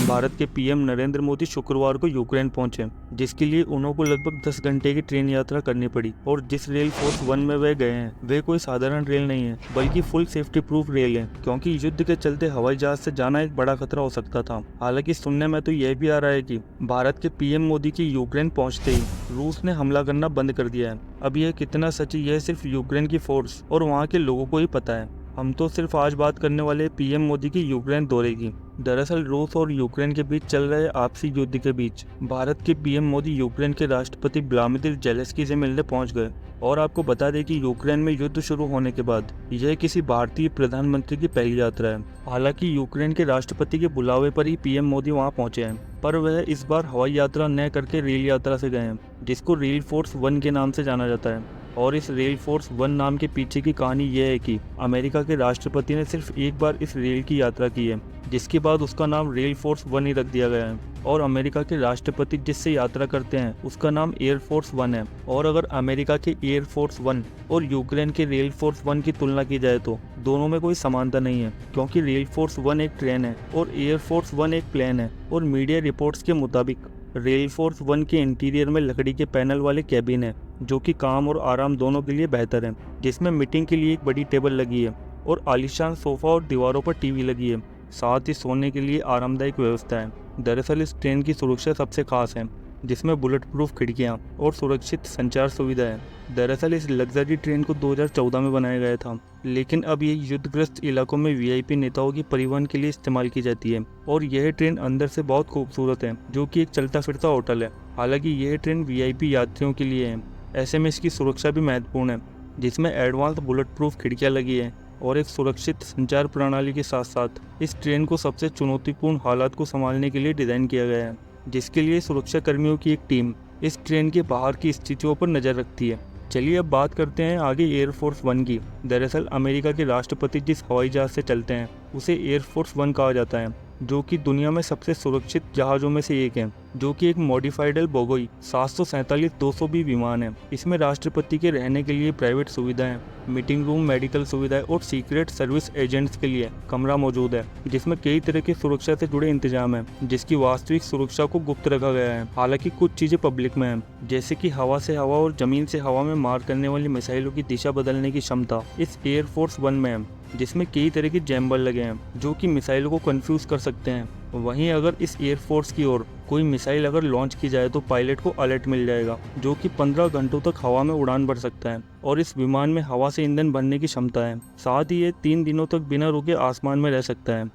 भारत के पीएम नरेंद्र मोदी शुक्रवार को यूक्रेन पहुंचे, जिसके लिए उन्होंने लगभग 10 घंटे की ट्रेन यात्रा करनी पड़ी। और जिस रेल फोर्स 1 में वे गए हैं वे कोई साधारण रेल नहीं है, बल्कि फुल सेफ्टी प्रूफ रेल है, क्योंकि युद्ध के चलते हवाई जहाज से जाना एक बड़ा खतरा हो सकता था। हालांकि सुनने में तो यह भी आ रहा है कि भारत के पीएम मोदी की यूक्रेन पहुंचते ही रूस ने हमला करना बंद कर दिया है। अब यह कितना सच है यह सिर्फ यूक्रेन की फोर्स और वहाँ के लोगों को ही पता है। हम तो सिर्फ आज बात करने वाले पीएम मोदी की यूक्रेन दौरे की। दरअसल रूस और यूक्रेन के बीच चल रहे आपसी युद्ध के बीच भारत के पीएम मोदी यूक्रेन के राष्ट्रपति व्लादिमीर ज़ेलेंस्की से मिलने पहुंच गए। और आपको बता दें कि यूक्रेन में युद्ध शुरू होने के बाद यह किसी भारतीय प्रधानमंत्री की पहली यात्रा है। हालांकि यूक्रेन के राष्ट्रपति के बुलावे पर ही पीएम मोदी वहां पहुंचे हैं, पर वह इस बार हवाई यात्रा न करके रेल यात्रा से गए हैं, जिसको रेल फोर्स 1 के नाम से जाना जाता है। और इस रेल फोर्स 1 नाम के पीछे की कहानी यह है कि अमेरिका के राष्ट्रपति ने सिर्फ एक बार इस रेल की यात्रा की है, जिसके बाद उसका नाम रेल फोर्स 1 ही रख दिया गया है। और अमेरिका के राष्ट्रपति जिससे यात्रा करते हैं उसका नाम एयर फोर्स 1 है। और अगर अमेरिका के एयर फोर्स 1 और यूक्रेन के रेल फोर्स 1 की तुलना की जाए तो दोनों में कोई समानता नहीं है, क्योंकि रेल फोर्स 1 एक ट्रेन है और एयर फोर्स 1 एक प्लेन है। और मीडिया रिपोर्ट्स के मुताबिक रेल फोर्स 1 के इंटीरियर में लकड़ी के पैनल वाले कैबिन है, जो कि काम और आराम दोनों के लिए बेहतर है, जिसमें मीटिंग के लिए एक बड़ी टेबल लगी है और आलीशान सोफा और दीवारों पर टीवी लगी है। साथ ही सोने के लिए आरामदायक व्यवस्था है। दरअसल इस ट्रेन की सुरक्षा सबसे खास है, जिसमें बुलेट प्रूफ खिड़कियां और सुरक्षित संचार सुविधा है। दरअसल इस लग्जरी ट्रेन को 2014 में बनाया गया था, लेकिन अब ये युद्धग्रस्त इलाकों में वीआईपी नेताओं की परिवहन के लिए इस्तेमाल की जाती है। और यह ट्रेन अंदर से बहुत खूबसूरत है, जो कि एक चलता फिरता होटल है। हालांकि यह ट्रेन वीआईपी यात्रियों के लिए है, ऐसे में इसकी सुरक्षा भी महत्वपूर्ण है, जिसमें एडवांस बुलेट प्रूफ खिड़कियाँ लगी है और एक सुरक्षित संचार प्रणाली के साथ साथ इस ट्रेन को सबसे चुनौतीपूर्ण हालात को संभालने के लिए डिज़ाइन किया गया है, जिसके लिए सुरक्षा कर्मियों की एक टीम इस ट्रेन के बाहर की स्थितियों पर नज़र रखती है। चलिए अब बात करते हैं आगे एयर फोर्स 1 की। दरअसल अमेरिका के राष्ट्रपति जिस हवाई जहाज से चलते हैं उसे एयर फोर्स 1 कहा जाता है, जो कि दुनिया में सबसे सुरक्षित जहाज़ों में से एक है, जो कि एक मॉडिफाइड बोगोई 747-200B विमान है। इसमें राष्ट्रपति के रहने के लिए प्राइवेट सुविधाएं, मीटिंग रूम, मेडिकल सुविधाएं और सीक्रेट सर्विस एजेंट्स के लिए कमरा मौजूद है, जिसमें कई तरह की सुरक्षा से जुड़े इंतजाम हैं, जिसकी वास्तविक सुरक्षा को गुप्त रखा गया है। हालांकि कुछ चीज़ें पब्लिक में हैं, जैसे कि हवा से हवा और जमीन से हवा में मार करने वाली मिसाइलों की दिशा बदलने की क्षमता इस एयर फोर्स 1 में है, जिसमें कई तरह के जैम्बर लगे हैं जो कि मिसाइलों को कंफ्यूज कर सकते हैं। वहीं अगर इस एयरफोर्स की ओर कोई मिसाइल अगर लॉन्च की जाए तो पायलट को अलर्ट मिल जाएगा, जो कि 15 घंटों तक हवा में उड़ान भर सकता है। और इस विमान में हवा से ईंधन भरने की क्षमता है। साथ ही ये 3 दिनों तक बिना रुके आसमान में रह सकता है।